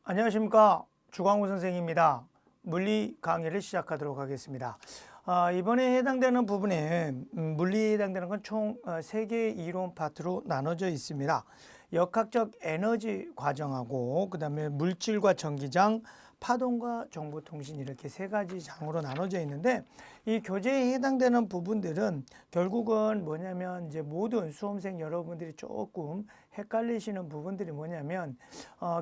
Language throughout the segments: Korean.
안녕하십니까. 주광우 선생입니다. 물리 강의를 시작하도록 하겠습니다. 이번에 해당되는 부분에 물리에 해당되는 건 총 3개의 이론 파트로 나눠져 있습니다. 역학적 에너지 과정하고 그 다음에 물질과 전기장, 파동과 정보통신 이렇게 3가지 장으로 나눠져 있는데 이 교재에 해당되는 부분들은 결국은 뭐냐면 이제 모든 수험생 여러분들이 조금 헷갈리시는 부분들이 뭐냐면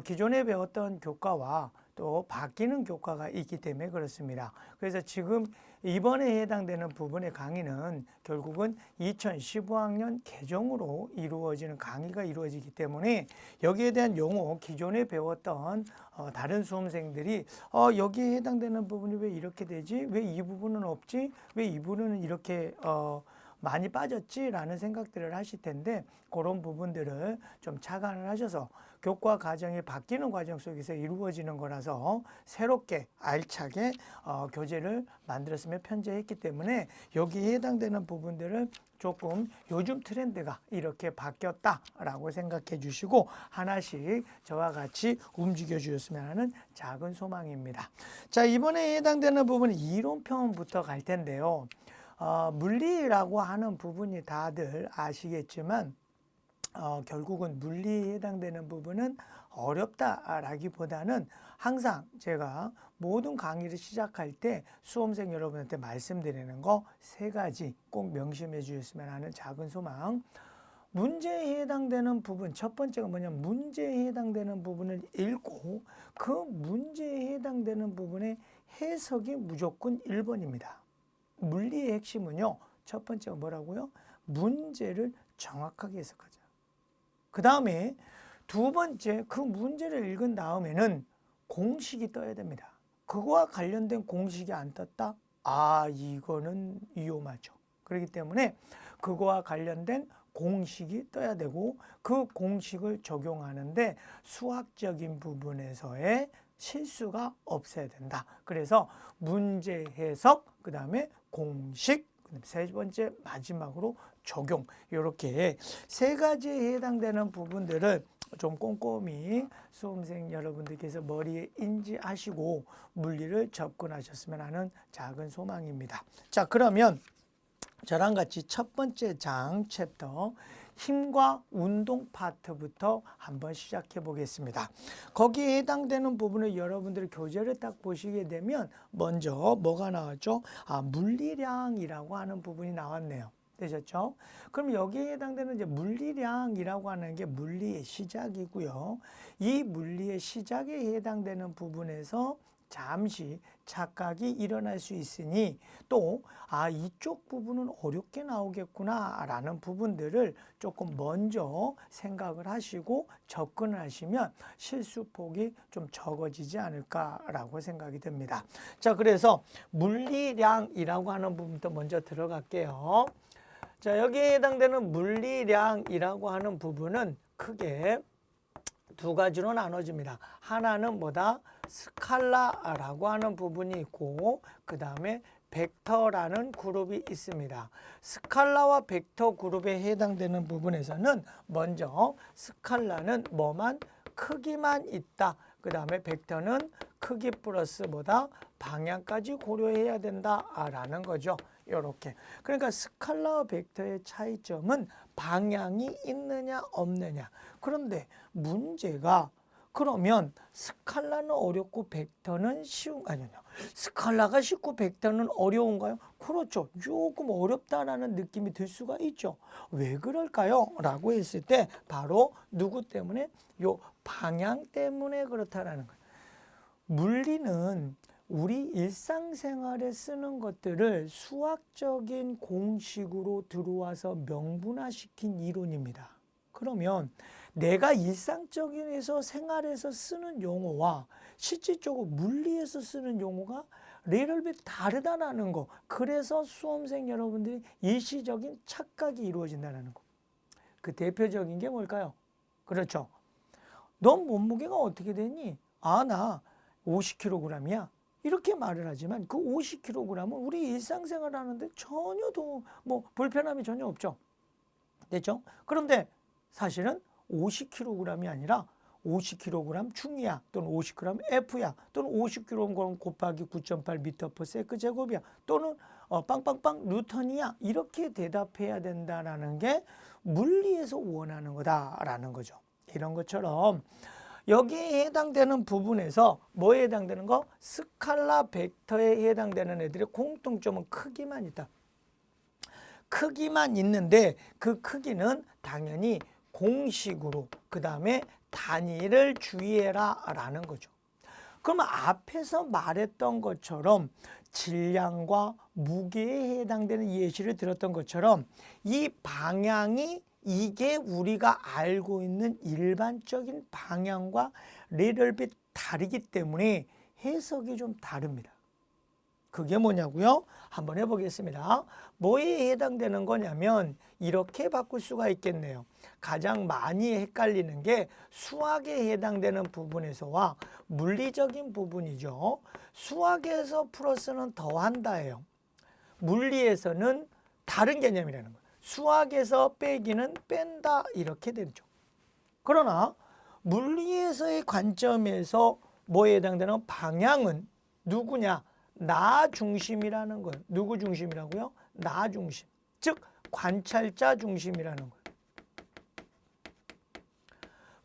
기존에 배웠던 교과와 또 바뀌는 교과가 있기 때문에 그렇습니다. 그래서 지금 이번에 해당되는 부분의 강의는 결국은 2015학년 개정으로 이루어지는 강의가 이루어지기 때문에 여기에 대한 용어 기존에 배웠던 다른 수험생들이 여기에 해당되는 부분이 왜 이렇게 되지? 왜 이 부분은 없지? 왜 이 부분은 이렇게 많이 빠졌지? 라는 생각들을 하실 텐데 그런 부분들을 좀 착안을 하셔서 교과 과정이 바뀌는 과정 속에서 이루어지는 거라서 새롭게 알차게 교재를 만들었으며 편제했기 때문에 여기에 해당되는 부분들을 조금 요즘 트렌드가 이렇게 바뀌었다라고 생각해 주시고 하나씩 저와 같이 움직여 주셨으면 하는 작은 소망입니다. 자, 이번에 해당되는 부분은 이론편부터 갈 텐데요. 물리라고 하는 부분이 다들 아시겠지만 결국은 물리에 해당되는 부분은 어렵다라기보다는 항상 제가 모든 강의를 시작할 때 수험생 여러분한테 말씀드리는 거 3가지 꼭 명심해 주셨으면 하는 작은 소망. 문제에 해당되는 부분, 첫 번째가 뭐냐면 문제에 해당되는 부분을 읽고 그 문제에 해당되는 부분의 해석이 무조건 1번입니다. 물리의 핵심은요, 첫 번째가 뭐라고요? 문제를 정확하게 해석하자. 그 다음에 두 번째, 그 문제를 읽은 다음에는 공식이 떠야 됩니다. 그거와 관련된 공식이 안 떴다? 이거는 위험하죠. 그렇기 때문에 그거와 관련된 공식이 떠야 되고 그 공식을 적용하는데 수학적인 부분에서의 실수가 없어야 된다. 그래서 문제 해석, 그 다음에 공식, 세 번째 마지막으로 적용, 이렇게 3가지에 해당되는 부분들을 좀 꼼꼼히 수험생 여러분들께서 머리에 인지하시고 물리를 접근하셨으면 하는 작은 소망입니다. 자, 그러면 저랑 같이 첫 번째 장 챕터 힘과 운동 파트부터 한번 시작해 보겠습니다. 거기에 해당되는 부분을 여러분들이 교재를 딱 보시게 되면 먼저 뭐가 나왔죠? 물리량이라고 하는 부분이 나왔네요. 되셨죠? 그럼 여기에 해당되는 이제 물리량이라고 하는 게 물리의 시작이고요. 이 물리의 시작에 해당되는 부분에서 잠시 착각이 일어날 수 있으니 또 이쪽 부분은 어렵게 나오겠구나 라는 부분들을 조금 먼저 생각을 하시고 접근을 하시면 실수폭이 좀 적어지지 않을까라고 생각이 듭니다. 자, 그래서 물리량이라고 하는 부분부터 먼저 들어갈게요. 자, 여기에 해당되는 물리량이라고 하는 부분은 크게 2가지로 나눠집니다. 하나는 뭐다? 스칼라라고 하는 부분이 있고 그 다음에 벡터라는 그룹이 있습니다. 스칼라와 벡터 그룹에 해당되는 부분에서는 먼저 스칼라는 뭐만? 크기만 있다. 그 다음에 벡터는 크기 플러스 뭐다? 방향까지 고려해야 된다라는 거죠. 이렇게. 그러니까 스칼라와 벡터의 차이점은 방향이 있느냐 없느냐. 그런데 문제가 그러면 스칼라는 어렵고 벡터는 쉬운 아니요. 스칼라가 쉽고 벡터는 어려운가요? 그렇죠. 조금 어렵다라는 느낌이 들 수가 있죠. 왜 그럴까요? 라고 했을 때 바로 누구 때문에? 요 방향 때문에 그렇다라는 거예요. 물리는 우리 일상생활에 쓰는 것들을 수학적인 공식으로 들어와서 명분화시킨 이론입니다. 그러면 내가 일상적인에서 생활에서 쓰는 용어와 실질적으로 물리에서 쓰는 용어가 레벨이 다르다는 거. 그래서 수험생 여러분들이 일시적인 착각이 이루어진다는 거. 그 대표적인 게 뭘까요? 그렇죠. 넌 몸무게가 어떻게 되니? 나 50kg이야. 이렇게 말을 하지만 그 50kg은 우리 일상생활 하는데 전혀 불편함이 전혀 없죠. 됐죠? 그런데 사실은 50kg이 아니라 50kg 중이야 또는 50g F야 또는 50kg 곱하기 9.8m/s 제곱이야 또는 빵빵빵 뉴턴이야 이렇게 대답해야 된다라는 게 물리에서 원하는 거다라는 거죠. 이런 것처럼 여기에 해당되는 부분에서 뭐에 해당되는 거? 스칼라 벡터에 해당되는 애들의 공통점은 크기만 있다. 크기만 있는데 그 크기는 당연히 공식으로 그 다음에 단위를 주의해라 라는 거죠. 그러면 앞에서 말했던 것처럼 질량과 무게에 해당되는 예시를 들었던 것처럼 이 방향이 이게 우리가 알고 있는 일반적인 방향과 little bit 다르기 때문에 해석이 좀 다릅니다. 그게 뭐냐고요? 한번 해보겠습니다. 뭐에 해당되는 거냐면 이렇게 바꿀 수가 있겠네요. 가장 많이 헷갈리는 게 수학에 해당되는 부분에서와 물리적인 부분이죠. 수학에서 플러스는 더한다예요. 물리에서는 다른 개념이라는 거예요. 수학에서 빼기는 뺀다 이렇게 되죠. 그러나 물리에서의 관점에서 뭐에 해당되는 방향은 누구냐? 나 중심이라는 거예요. 누구 중심이라고요? 나 중심. 즉 관찰자 중심이라는 거예요.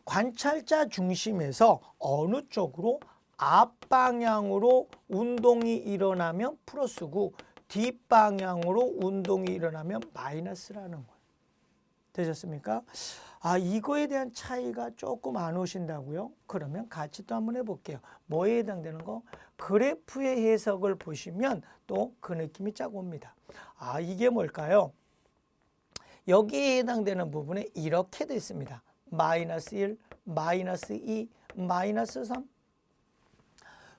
관찰자 중심에서 어느 쪽으로 앞방향으로 운동이 일어나면 플러스고 뒷방향으로 운동이 일어나면 마이너스라는 거예요. 되셨습니까? 이거에 대한 차이가 조금 안 오신다고요? 그러면 같이 또 한번 해볼게요. 뭐에 해당되는 거? 그래프의 해석을 보시면 또 그 느낌이 쫙 옵니다. 이게 뭘까요? 여기에 해당되는 부분에 이렇게 돼 있습니다. 마이너스 1, 마이너스 2, 마이너스 3.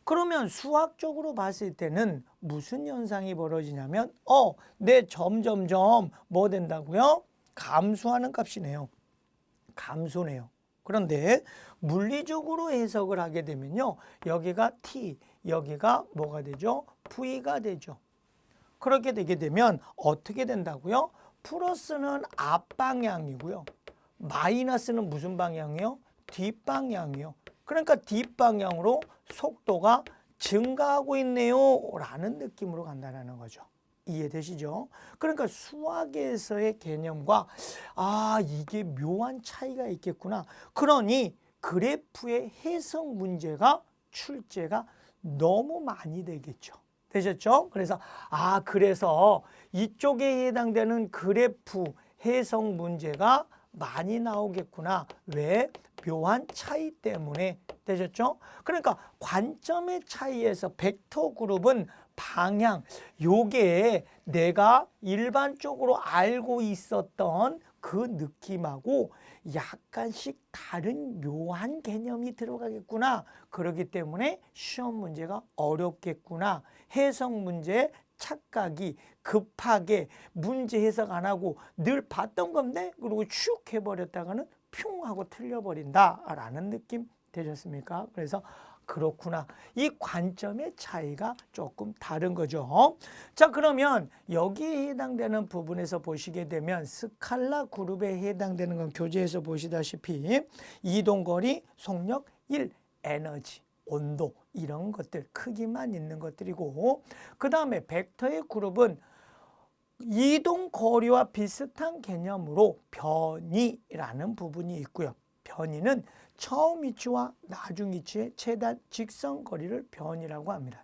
그러면 수학적으로 봤을 때는 무슨 현상이 벌어지냐면 내 점점점 뭐 된다고요? 감소하는 값이네요. 감소네요. 그런데 물리적으로 해석을 하게 되면요. 여기가 t, 여기가 뭐가 되죠? v가 되죠. 그렇게 되게 되면 어떻게 된다고요? 플러스는 앞방향이고요. 마이너스는 무슨 방향이요? 뒷방향이요. 그러니까 뒷방향으로 속도가 증가하고 있네요 라는 느낌으로 간다는 거죠. 이해되시죠? 그러니까 수학에서의 개념과 이게 묘한 차이가 있겠구나. 그러니 그래프의 해석 문제가 출제가 너무 많이 되겠죠. 되셨죠? 그래서 그래서 이쪽에 해당되는 그래프 해석 문제가 많이 나오겠구나. 왜? 묘한 차이 때문에. 되셨죠? 그러니까 관점의 차이에서 벡터 그룹은 방향, 요게 내가 일반적으로 알고 있었던 그 느낌하고 약간씩 다른 묘한 개념이 들어가겠구나. 그렇기 때문에 시험 문제가 어렵겠구나. 해석 문제의 착각이 급하게 문제 해석 안 하고 늘 봤던 건데 그리고 슉 해버렸다가는 퓨 하고 틀려버린다라는 느낌 되셨습니까? 그래서 그렇구나. 이 관점의 차이가 조금 다른 거죠. 자, 그러면 여기에 해당되는 부분에서 보시게 되면 스칼라 그룹에 해당되는 건 교재에서 보시다시피 이동거리, 속력, 1, 에너지, 온도 이런 것들 크기만 있는 것들이고 그 다음에 벡터의 그룹은 이동거리와 비슷한 개념으로 변이라는 부분이 있고요. 변이는 처음 위치와 나중 위치의 최단 직선거리를 변이라고 합니다.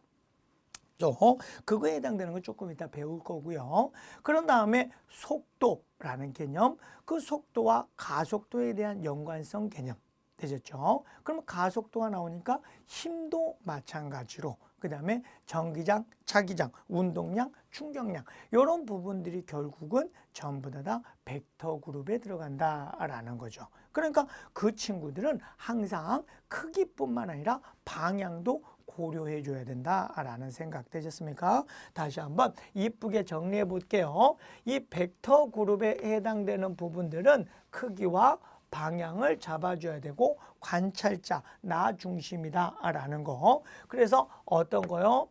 그거에 해당되는 건 조금 이따 배울 거고요. 그런 다음에 속도라는 개념, 그 속도와 가속도에 대한 연관성 개념 되셨죠? 그러면 가속도가 나오니까 힘도 마찬가지로 그 다음에 전기장, 차기장, 운동량, 충격량 이런 부분들이 결국은 전부 다 벡터 그룹에 들어간다라는 거죠. 그러니까 그 친구들은 항상 크기뿐만 아니라 방향도 고려해 줘야 된다라는 생각 되셨습니까? 다시 한번 이쁘게 정리해 볼게요. 이 벡터 그룹에 해당되는 부분들은 크기와 방향을 잡아줘야 되고 관찰자, 나 중심이다라는 거. 그래서 어떤 거요?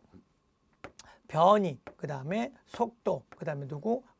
변이, 그 다음에 속도, 그 다음에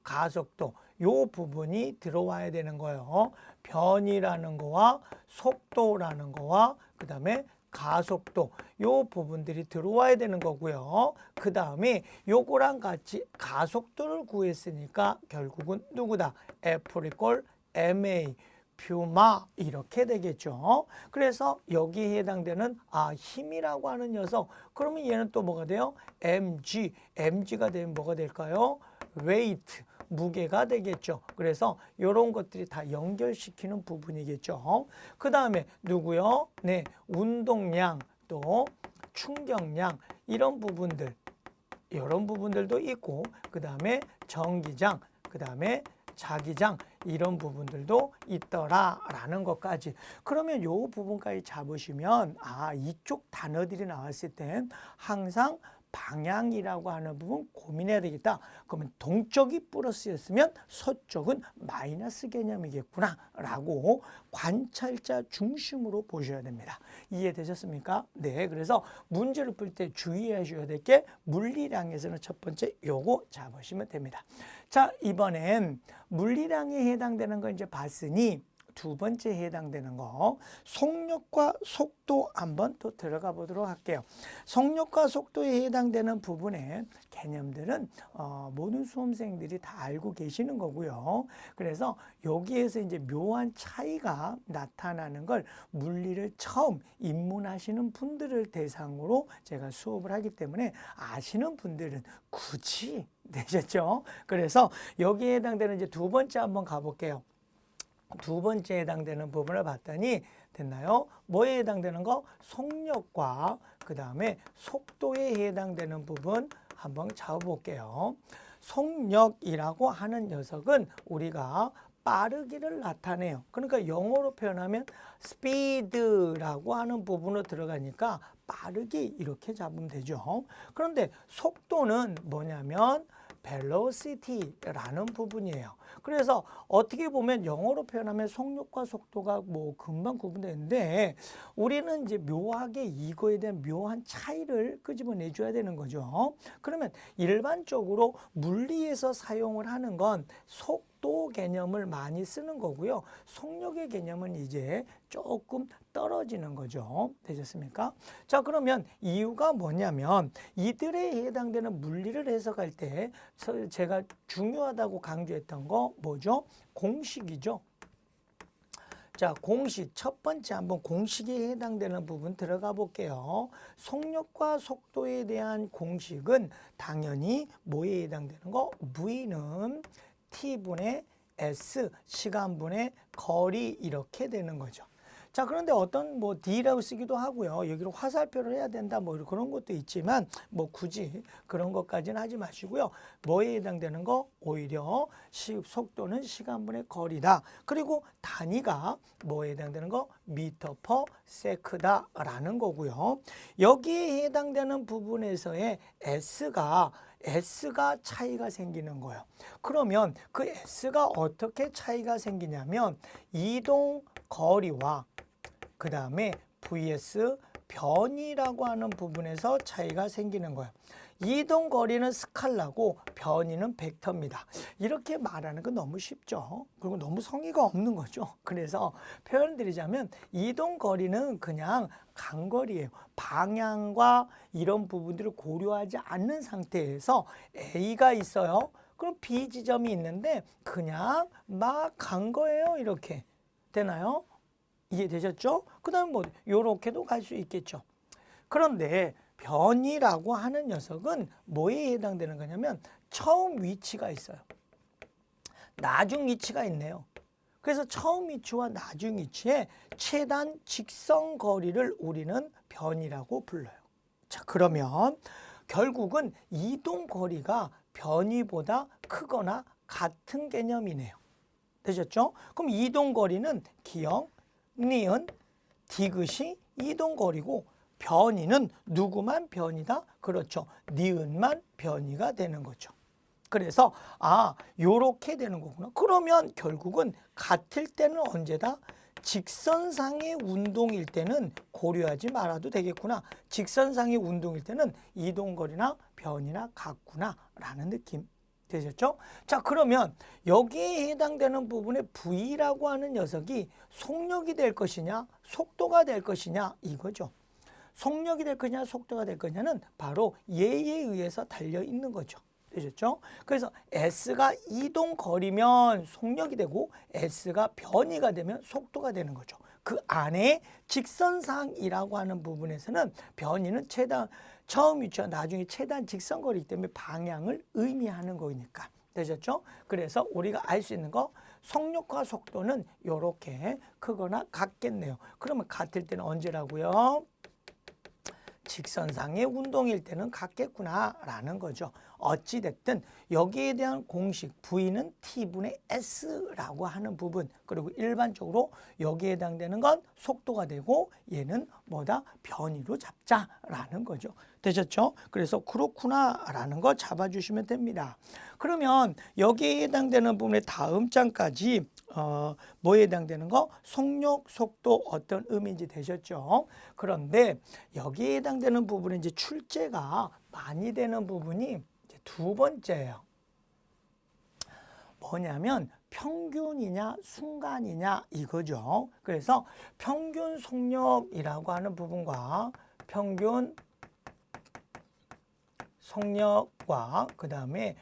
가속도 요 부분이 들어와야 되는 거예요. 변이라는 거와 속도라는 거와 그 다음에 가속도 요 부분들이 들어와야 되는 거고요. 그 다음에 요거랑 같이 가속도를 구했으니까 결국은 누구다? F 이퀄 ma 퓨마 이렇게 되겠죠. 그래서 여기에 해당되는 힘이라고 하는 녀석 그러면 얘는 또 뭐가 돼요? mg가 되면 뭐가 될까요? weight 무게가 되겠죠. 그래서 이런 것들이 다 연결시키는 부분이겠죠. 그 다음에 누구요? 네, 운동량 또 충격량 이런 부분들도 있고 그 다음에 전기장 그 다음에 자기장 이런 부분들도 있더라라는 것까지. 그러면 요 부분까지 잡으시면 이쪽 단어들이 나왔을 땐 항상 방향이라고 하는 부분 고민해야 되겠다. 그러면 동쪽이 플러스였으면 서쪽은 마이너스 개념이겠구나 라고 관찰자 중심으로 보셔야 됩니다. 이해되셨습니까? 네, 그래서 문제를 풀 때 주의하셔야 될 게 물리량에서는 첫 번째 요거 잡으시면 됩니다. 자, 이번엔 물리량에 해당되는 거 이제 봤으니 두 번째 해당되는 거 속력과 속도 한번 또 들어가 보도록 할게요. 속력과 속도에 해당되는 부분의 개념들은 모든 수험생들이 다 알고 계시는 거고요. 그래서 여기에서 이제 묘한 차이가 나타나는 걸 물리를 처음 입문하시는 분들을 대상으로 제가 수업을 하기 때문에 아시는 분들은 굳이 되셨죠? 그래서 여기에 해당되는 이제 두 번째 한번 가볼게요. 두 번째 해당되는 부분을 봤더니 됐나요? 뭐에 해당되는 거? 속력과 그 다음에 속도에 해당되는 부분 한번 잡아볼게요. 속력이라고 하는 녀석은 우리가 빠르기를 나타내요. 그러니까 영어로 표현하면 speed라고 하는 부분으로 들어가니까 빠르기 이렇게 잡으면 되죠. 그런데 속도는 뭐냐면 velocity라는 부분이에요. 그래서 어떻게 보면 영어로 표현하면 속력과 속도가 뭐 금방 구분되는데 우리는 이제 묘하게 이거에 대한 묘한 차이를 끄집어내 줘야 되는 거죠. 그러면 일반적으로 물리에서 사용을 하는 건 속도 개념을 많이 쓰는 거고요. 속력의 개념은 이제 조금 떨어지는 거죠. 되셨습니까? 자, 그러면 이유가 뭐냐면 이들에 해당되는 물리를 해석할 때 제가 중요하다고 강조했던 거 뭐죠? 공식이죠. 자, 공식 첫 번째 한번 공식에 해당되는 부분 들어가 볼게요. 속력과 속도에 대한 공식은 당연히 뭐에 해당되는 거? V는 T분의 S 시간분의 거리 이렇게 되는 거죠. 자, 그런데 어떤 뭐 D라고 쓰기도 하고요. 여기로 화살표를 해야 된다 뭐 그런 것도 있지만 뭐 굳이 그런 것까지는 하지 마시고요. 뭐에 해당되는 거? 오히려 속도는 시간분의 거리다. 그리고 단위가 뭐에 해당되는 거? 미터 퍼 세크다라는 거고요. 여기에 해당되는 부분에서의 S가 차이가 생기는 거예요. 그러면 그 S가 어떻게 차이가 생기냐면 이동 거리와 그 다음에 vs 변이라고 하는 부분에서 차이가 생기는 거예요. 이동 거리는 스칼라고 변이는 벡터입니다. 이렇게 말하는 건 너무 쉽죠. 그리고 너무 성의가 없는 거죠. 그래서 표현드리자면 이동 거리는 그냥 간거리예요. 방향과 이런 부분들을 고려하지 않는 상태에서 A가 있어요. 그럼 B 지점이 있는데 그냥 막 간 거예요. 이렇게 되나요? 이해되셨죠? 그 다음에 뭐 요렇게도 갈 수 있겠죠. 그런데 변이라고 하는 녀석은 뭐에 해당되는 거냐면 처음 위치가 있어요. 나중 위치가 있네요. 그래서 처음 위치와 나중 위치의 최단 직선 거리를 우리는 변이라고 불러요. 자, 그러면 결국은 이동 거리가 변이보다 크거나 같은 개념이네요. 되셨죠? 그럼 이동 거리는 기억, 니은, 디귿이 이동거리고 변이는 누구만 변이다? 그렇죠. 니은만 변이가 되는 거죠. 그래서 요렇게 되는 거구나. 그러면 결국은 같을 때는 언제다? 직선상의 운동일 때는 고려하지 말아도 되겠구나. 직선상의 운동일 때는 이동거리나 변이나 같구나 라는 느낌. 되셨죠? 자, 그러면 여기에 해당되는 부분의 V라고 하는 녀석이 속력이 될 것이냐, 속도가 될 것이냐 이거죠. 속력이 될 거냐, 속도가 될 거냐는 바로 얘에 의해서 달려 있는 거죠. 되셨죠? 그래서 S가 이동 거리면 속력이 되고 S가 변이가 되면 속도가 되는 거죠. 그 안에 직선상이라고 하는 부분에서는 변이는 최단, 처음 위치와 나중에 최단 직선거리이기 때문에 방향을 의미하는 거니까. 되셨죠? 그래서 우리가 알 수 있는 거 속력과 속도는 이렇게 크거나 같겠네요. 그러면 같을 때는 언제라고요? 직선상의 운동일 때는 같겠구나라는 거죠. 어찌됐든 여기에 대한 공식 V는 T분의 S라고 하는 부분, 그리고 일반적으로 여기에 해당되는 건 속도가 되고 얘는 뭐다? 변이로 잡자라는 거죠. 되셨죠? 그래서 그렇구나라는 거 잡아주시면 됩니다. 그러면 여기에 해당되는 부분의 다음 장까지 뭐에 해당되는 거? 속력, 속도 어떤 의미인지 되셨죠? 그런데 여기에 해당되는 부분은 이제 출제가 많이 되는 부분이 이제 두 번째예요. 뭐냐면 평균이냐 순간이냐 이거죠. 그래서 평균 속력이라고 하는 부분과 평균 속력과 그 다음에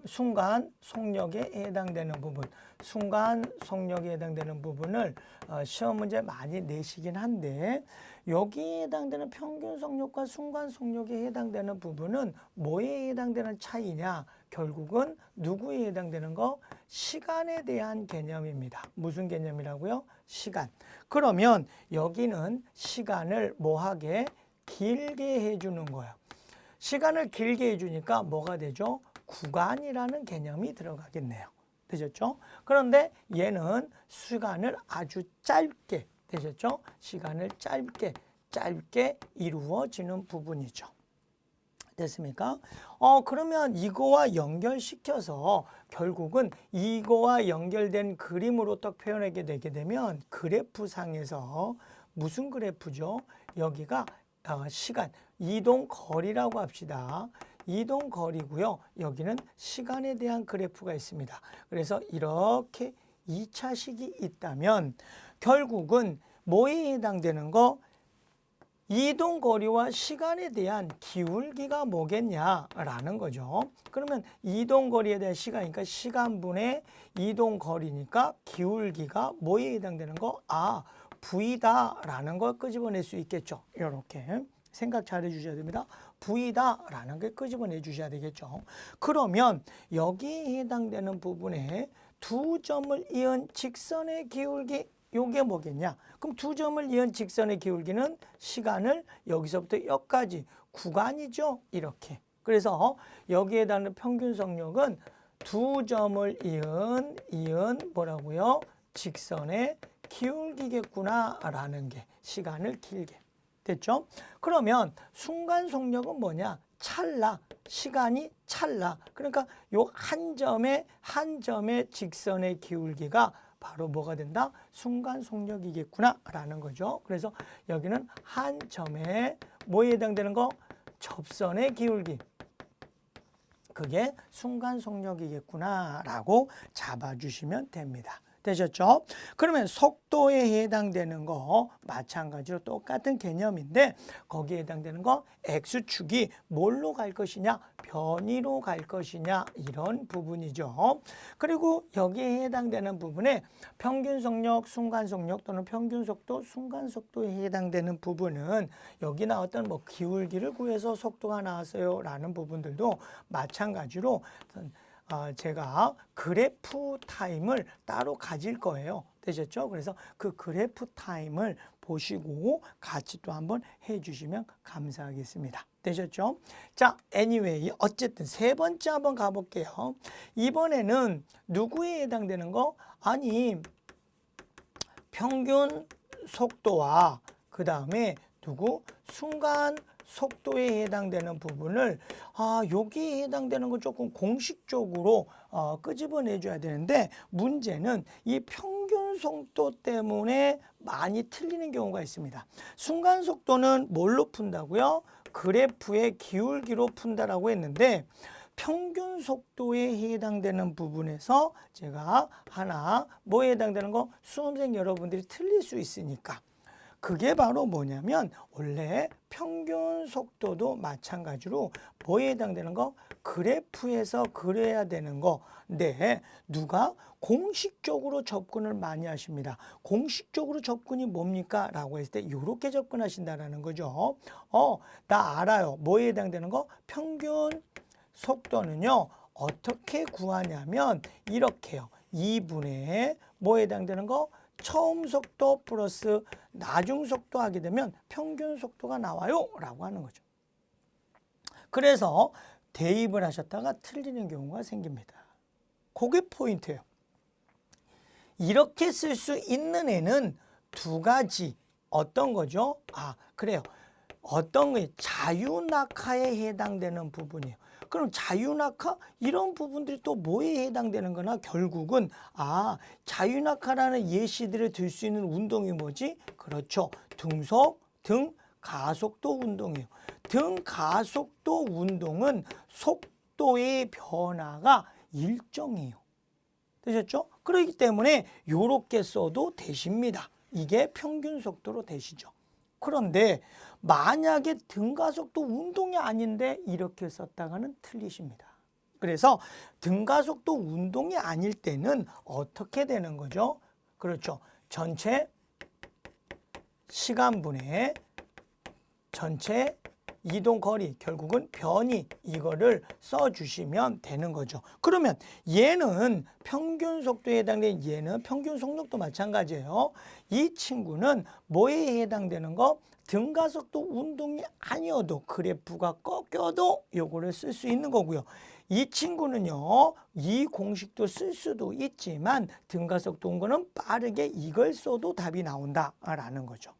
순간 속력에 해당되는 부분, 순간 속력에 해당되는 부분을 시험 문제 많이 내시긴 한데 여기에 해당되는 평균 속력과 순간 속력에 해당되는 부분은 뭐에 해당되는 차이냐? 결국은 누구에 해당되는 거? 시간에 대한 개념입니다. 무슨 개념이라고요? 시간. 그러면 여기는 시간을 뭐하게? 길게 해주는 거예요. 시간을 길게 해주니까 뭐가 되죠? 구간이라는 개념이 들어가겠네요. 되셨죠? 그런데 얘는 시간을 아주 짧게, 되셨죠? 시간을 짧게 이루어지는 부분이죠. 됐습니까? 그러면 이거와 연결시켜서 결국은 이거와 연결된 그림으로 딱 표현하게 되게 되면 그래프상에서 무슨 그래프죠? 여기가 시간, 이동 거리라고 합시다. 이동 거리고요. 여기는 시간에 대한 그래프가 있습니다. 그래서 이렇게 2차식이 있다면 결국은 뭐에 해당되는 거? 이동 거리와 시간에 대한 기울기가 뭐겠냐라는 거죠. 그러면 이동 거리에 대한 시간이니까 시간분의 이동 거리니까 기울기가 뭐에 해당되는 거? V다라는 걸 끄집어낼 수 있겠죠. 이렇게 생각 잘 해주셔야 됩니다. V다라는 걸 끄집어내 주셔야 되겠죠. 그러면 여기에 해당되는 부분에 두 점을 이은 직선의 기울기, 요게 뭐겠냐? 그럼 두 점을 이은 직선의 기울기는 시간을 여기서부터 여기까지 구간이죠. 이렇게. 그래서 여기에 해당하는 평균 속력은 두 점을 이은 뭐라고요? 직선의 기울기겠구나라는 게 시간을 길게. 됐죠? 그러면 순간 속력은 뭐냐? 찰나. 시간이 찰나. 그러니까 요 한 점의 직선의 기울기가 바로 뭐가 된다? 순간 속력이겠구나라는 거죠. 그래서 여기는 한 점에 뭐에 해당되는 거? 접선의 기울기. 그게 순간 속력이겠구나라고 잡아주시면 됩니다. 되셨죠? 그러면 속도에 해당되는 거 마찬가지로 똑같은 개념인데 거기에 해당되는 거 X축이 뭘로 갈 것이냐? 변이로 갈 것이냐? 이런 부분이죠. 그리고 여기에 해당되는 부분에 평균 속력, 순간 속력 또는 평균 속도, 순간 속도에 해당되는 부분은 여기 나왔던 뭐 기울기를 구해서 속도가 나왔어요 라는 부분들도 마찬가지로 제가 그래프 타임을 따로 가질 거예요. 되셨죠? 그래서 그 그래프 타임을 보시고 같이 또 한번 해주시면 감사하겠습니다. 되셨죠? 자, anyway, 어쨌든 세 번째 한번 가볼게요. 이번에는 누구에 해당되는 거? 아니, 평균 속도와 그 다음에 순간 속도에 해당되는 부분을 여기에 해당되는 거 조금 공식적으로 끄집어내 줘야 되는데 문제는 이 평균 속도 때문에 많이 틀리는 경우가 있습니다. 순간 속도는 뭘로 푼다고요? 그래프의 기울기로 푼다라고 했는데 평균 속도에 해당되는 부분에서 제가 하나 뭐에 해당되는 거 수험생 여러분들이 틀릴 수 있으니까 그게 바로 뭐냐면 원래 평균 속도도 마찬가지로 뭐에 해당되는 거 그래프에서 그려야 되는 건데 누가 공식적으로 접근을 많이 하십니다. 공식적으로 접근이 뭡니까? 라고 했을 때 이렇게 접근하신다라는 거죠. 나 알아요. 뭐에 해당되는 거? 평균 속도는요. 어떻게 구하냐면 이렇게요. 2분의 뭐에 해당되는 거? 처음 속도 플러스 나중 속도 하게 되면 평균 속도가 나와요 라고 하는 거죠. 그래서 대입을 하셨다가 틀리는 경우가 생깁니다. 그게 포인트예요. 이렇게 쓸 수 있는 애는 두 가지. 어떤 거죠? 그래요. 어떤 게 자유낙하에 해당되는 부분이에요. 그럼 자유낙하 이런 부분들이 또 뭐에 해당되는 거나 결국은 자유낙하라는 예시들을 들 수 있는 운동이 뭐지? 그렇죠. 등속, 등 가속도 운동이에요. 등 가속도 운동은 속도의 변화가 일정해요. 되셨죠? 그렇기 때문에 이렇게 써도 되십니다. 이게 평균 속도로 되시죠. 그런데 만약에 등가속도 운동이 아닌데 이렇게 썼다가는 틀리십니다. 그래서 등가속도 운동이 아닐 때는 어떻게 되는 거죠? 그렇죠. 전체 시간분의 전체 이동 거리, 결국은 변이 이거를 써주시면 되는 거죠. 그러면 얘는 평균 속도에 해당되는 얘는 평균 속력도 마찬가지예요. 이 친구는 뭐에 해당되는 거? 등가속도 운동이 아니어도 그래프가 꺾여도 요거를 쓸 수 있는 거고요. 이 친구는요, 이 공식도 쓸 수도 있지만 등가속도 운동은 빠르게 이걸 써도 답이 나온다라는 거죠.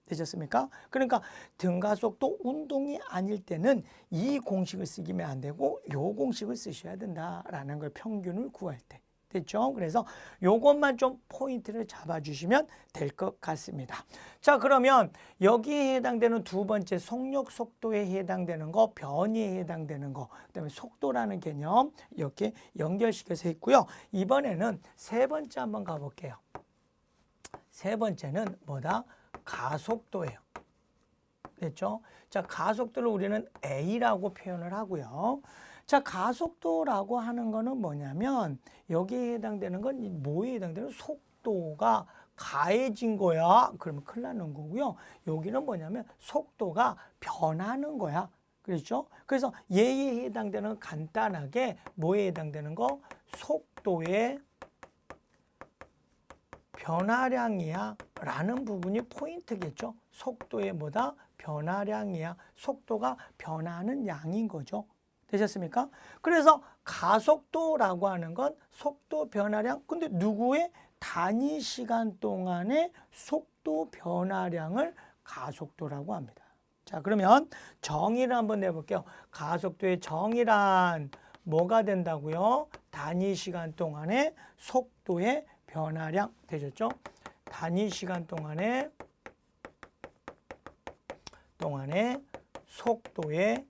되셨습니까? 그러니까 등가속도 운동이 아닐 때는 이 공식을 쓰기면 안 되고 요 공식을 쓰셔야 된다라는 걸 평균을 구할 때. 됐죠? 그래서 요것만 좀 포인트를 잡아주시면 될 것 같습니다. 자, 그러면 여기에 해당되는 두 번째 속력 속도에 해당되는 거, 변이에 해당되는 거, 그다음에 속도라는 개념 이렇게 연결시켜서 했고요. 이번에는 세 번째 한번 가볼게요. 세 번째는 뭐다? 가속도예요. 됐죠? 자, 가속도를 우리는 A라고 표현을 하고요. 자, 가속도라고 하는 거는 뭐냐면 여기에 해당되는 건 뭐에 해당되는 속도가 가해진 거야. 그러면 큰일 나는 거고요. 여기는 뭐냐면 속도가 변하는 거야. 그렇죠? 그래서 얘에 해당되는 간단하게 뭐에 해당되는 거? 속도의 변화량이야 라는 부분이 포인트겠죠. 속도의 뭐다? 변화량이야. 속도가 변하는 양인 거죠. 되셨습니까? 그래서 가속도라고 하는 건 속도 변화량. 근데 누구의 단위 시간 동안의 속도 변화량을 가속도라고 합니다. 자, 그러면 정의를 한번 내볼게요. 가속도의 정의란 뭐가 된다고요? 단위 시간 동안의 속도의 변화량 되셨죠? 단위 시간 동안의 속도의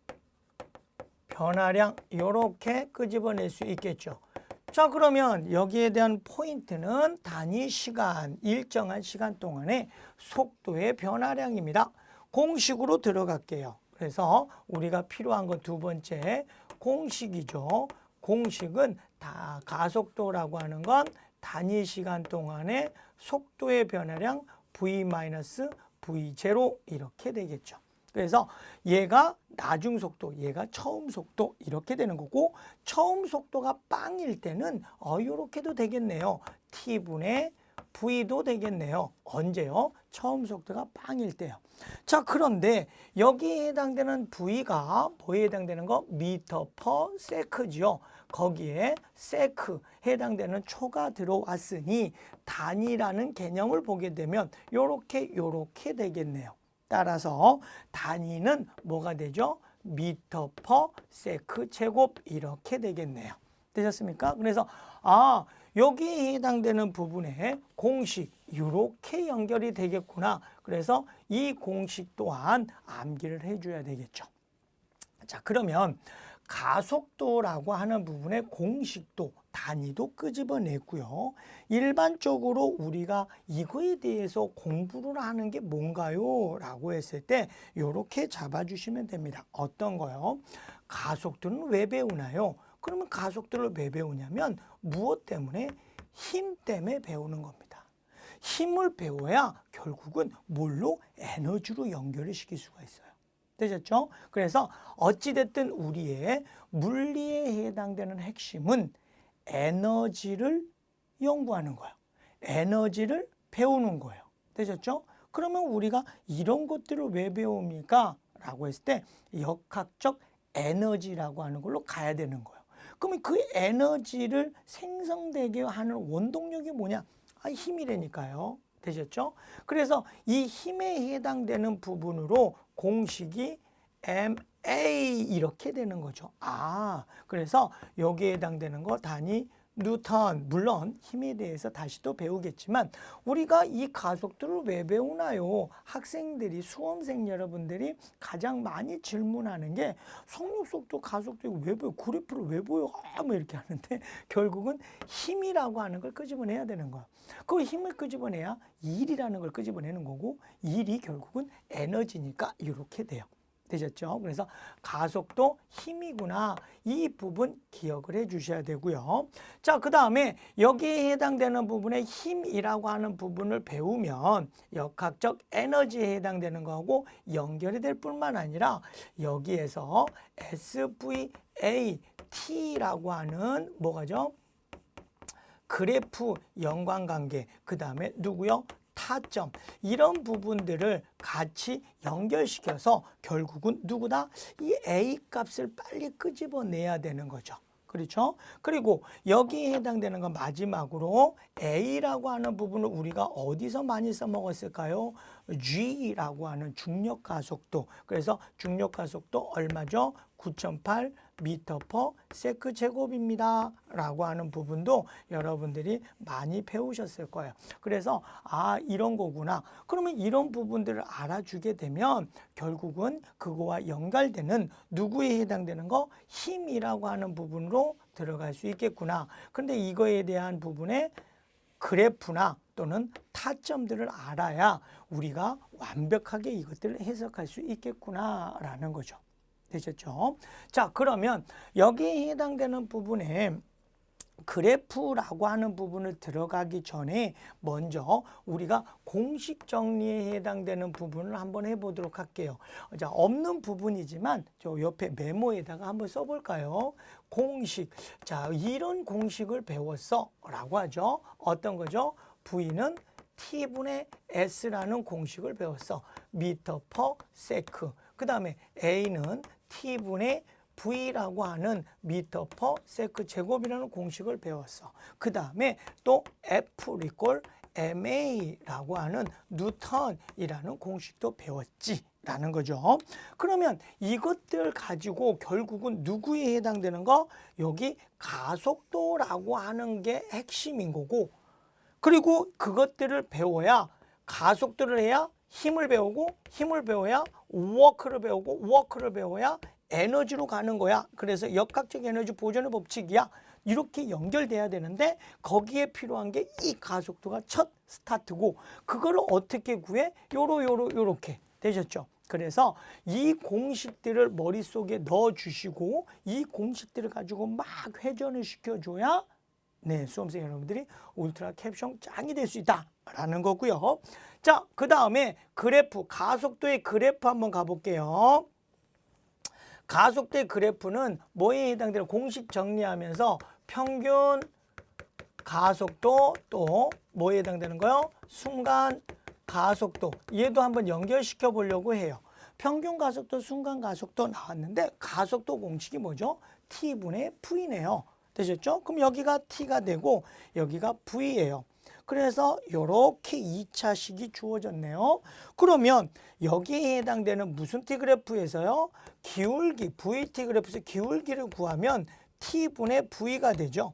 변화량 이렇게 끄집어낼 수 있겠죠. 자, 그러면 여기에 대한 포인트는 단위 시간, 일정한 시간 동안의 속도의 변화량입니다. 공식으로 들어갈게요. 그래서 우리가 필요한 건 두 번째 공식이죠. 공식은 다 가속도라고 하는 건 단위 시간 동안의 속도의 변화량 v-v0 이렇게 되겠죠. 그래서 얘가 나중 속도, 얘가 처음 속도 이렇게 되는 거고 처음 속도가 빵일 때는 이렇게도 되겠네요. t분의 v도 되겠네요. 언제요? 처음 속도가 빵일 때요. 자, 그런데 여기에 해당되는 v가 뭐에 해당되는 거? 미터 퍼 세크지요. 거기에 세크 해당되는 초가 들어왔으니 단위라는 개념을 보게 되면 요렇게 되겠네요. 따라서 단위는 뭐가 되죠? 미터 퍼 세크 제곱 이렇게 되겠네요. 되셨습니까? 그래서 여기에 해당되는 부분에 공식 이렇게 연결이 되겠구나. 그래서 이 공식 또한 암기를 해줘야 되겠죠. 자, 그러면 가속도라고 하는 부분의 공식도, 단위도 끄집어냈고요. 일반적으로 우리가 이거에 대해서 공부를 하는 게 뭔가요? 라고 했을 때 이렇게 잡아주시면 됩니다. 어떤 거요? 가속도는 왜 배우나요? 그러면 가속도를 왜 배우냐면 무엇 때문에? 힘 때문에 배우는 겁니다. 힘을 배워야 결국은 뭘로? 에너지로 연결을 시킬 수가 있어요. 되셨죠? 그래서 어찌됐든 우리의 물리에 해당되는 핵심은 에너지를 연구하는 거예요. 에너지를 배우는 거예요. 되셨죠? 그러면 우리가 이런 것들을 왜 배웁니까? 라고 했을 때 역학적 에너지라고 하는 걸로 가야 되는 거예요. 그러면 그 에너지를 생성되게 하는 원동력이 뭐냐? 힘이라니까요. 되셨죠? 그래서 이 힘에 해당되는 부분으로 공식이 MA 이렇게 되는 거죠. 그래서 여기에 해당되는 거 단위 뉴턴. 물론 힘에 대해서 다시 또 배우겠지만 우리가 이 가속도를 왜 배우나요? 학생들이, 수험생 여러분들이 가장 많이 질문하는 게 속력속도, 가속도 이거 왜 배워? 그래프를 왜 보여? 뭐 이렇게 하는데 결국은 힘이라고 하는 걸 끄집어내야 되는 거야. 그 힘을 끄집어내야 일이라는 걸 끄집어내는 거고, 일이 결국은 에너지니까 이렇게 돼요. 되셨죠? 그래서 가속도 힘이구나. 이 부분 기억을 해 주셔야 되고요. 자, 그 다음에 여기에 해당되는 부분의 힘이라고 하는 부분을 배우면 역학적 에너지에 해당되는 거하고 연결이 될 뿐만 아니라 여기에서 SVAT라고 하는 뭐가죠? 그래프 연관관계, 그 다음에 누구요? 타점, 이런 부분들을 같이 연결시켜서 결국은 누구다? 이 A 값을 빨리 끄집어내야 되는 거죠. 그렇죠? 그리고 여기에 해당되는 건 마지막으로 A라고 하는 부분을 우리가 어디서 많이 써먹었을까요? G라고 하는 중력가속도. 그래서 중력가속도 얼마죠? 9.8 미터 퍼 세크 제곱입니다. 라고 하는 부분도 여러분들이 많이 배우셨을 거예요. 그래서 이런 거구나. 그러면 이런 부분들을 알아주게 되면 결국은 그거와 연결되는 누구에 해당되는 거? 힘이라고 하는 부분으로 들어갈 수 있겠구나. 근데 이거에 대한 부분에 그래프나 또는 타점들을 알아야 우리가 완벽하게 이것들을 해석할 수 있겠구나라는 거죠. 되셨죠? 자, 그러면 여기에 해당되는 부분에 그래프라고 하는 부분을 들어가기 전에 먼저 우리가 공식 정리에 해당되는 부분을 한번 해보도록 할게요. 자, 없는 부분이지만 저 옆에 메모에다가 한번 써볼까요? 공식. 자, 이런 공식을 배웠어 라고 하죠. 어떤 거죠? V는 T분의 S라는 공식을 배웠어. 미터 퍼 세크. 그 다음에 A는 T분의 V라고 하는 미터 퍼 세크 제곱이라는 공식을 배웠어. 그 다음에 또 F 이퀄 MA라고 하는 뉴턴이라는 공식도 배웠지 라는 거죠. 그러면 이것들 가지고 결국은 누구에 해당되는 거? 여기 가속도라고 하는 게 핵심인 거고, 그리고 그것들을 배워야, 가속도를 해야 힘을 배우고, 힘을 배워야 워크를 배우고, 워크를 배워야 에너지로 가는 거야. 그래서 역학적 에너지 보존의 법칙이야. 이렇게 연결돼야 되는데 거기에 필요한 게 이 가속도가 첫 스타트고, 그거를 어떻게 구해? 요렇게 되셨죠? 그래서 이 공식들을 머릿속에 넣어주시고 이 공식들을 가지고 막 회전을 시켜줘야 수험생 여러분들이 울트라 캡션 짱이 될 수 있다라는 거고요. 자, 그 다음에 그래프, 가속도의 그래프 한번 가볼게요. 가속도의 그래프는 뭐에 해당되는 공식 정리하면서 평균 가속도, 또 뭐에 해당되는 거요? 순간 가속도. 얘도 한번 연결시켜 보려고 해요. 평균 가속도, 순간 가속도 나왔는데 가속도 공식이 뭐죠? T분의 V네요. 되셨죠? 그럼 여기가 T가 되고 여기가 V예요. 그래서 이렇게 2차식이 주어졌네요. 그러면 여기에 해당되는 무슨 T 그래프에서요? 기울기, VT 그래프에서 기울기를 구하면 T분의 V가 되죠.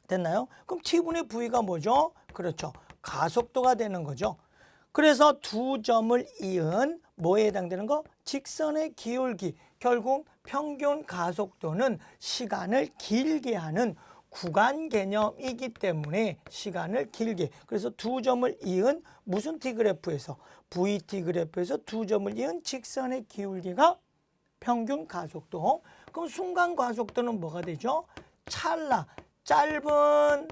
됐나요? 그럼 T분의 V가 뭐죠? 그렇죠. 가속도가 되는 거죠. 그래서 두 점을 이은 뭐에 해당되는 거? 직선의 기울기. 결국 평균 가속도는 시간을 길게 하는 구간 개념이기 때문에 시간을 길게. 그래서 두 점을 이은 무슨 T그래프에서? VT 그래프에서 두 점을 이은 직선의 기울기가 평균 가속도. 그럼 순간 가속도는 뭐가 되죠? 찰나, 짧은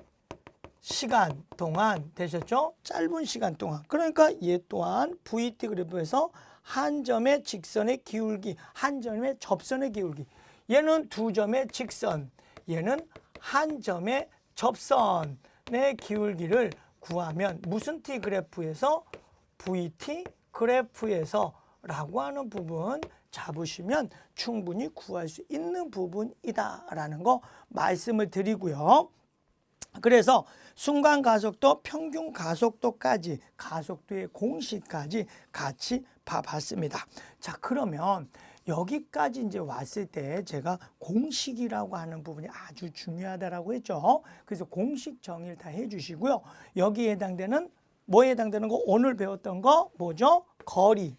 시간 동안 되셨죠? 짧은 시간 동안. 그러니까 얘 또한 VT 그래프에서 한 점의 직선의 기울기, 한 점의 접선의 기울기. 얘는 두 점의 직선, 얘는 한 점의 접선의 기울기를 구하면 무슨 T 그래프에서? VT 그래프에서 라고 하는 부분 잡으시면 충분히 구할 수 있는 부분이다라는 거 말씀을 드리고요. 그래서 순간 가속도, 평균 가속도까지, 가속도의 공식까지 같이 봐봤습니다. 자, 그러면 여기까지 이제 왔을 때 제가 공식이라고 하는 부분이 아주 중요하다라고 했죠. 그래서 공식 정의를 다 해주시고요. 여기에 해당되는 뭐에 해당되는 거? 오늘 배웠던 거 뭐죠? 거리.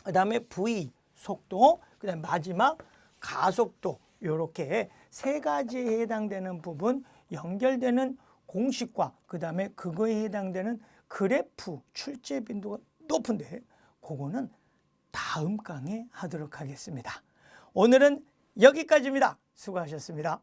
그 다음에 V, 속도. 그 다음에 마지막 가속도. 이렇게 세 가지에 해당되는 부분, 연결되는 공식과 그 다음에 그거에 해당되는 그래프 출제 빈도가 높은데 그거는 다음 강에 하도록 하겠습니다. 오늘은 여기까지입니다. 수고하셨습니다.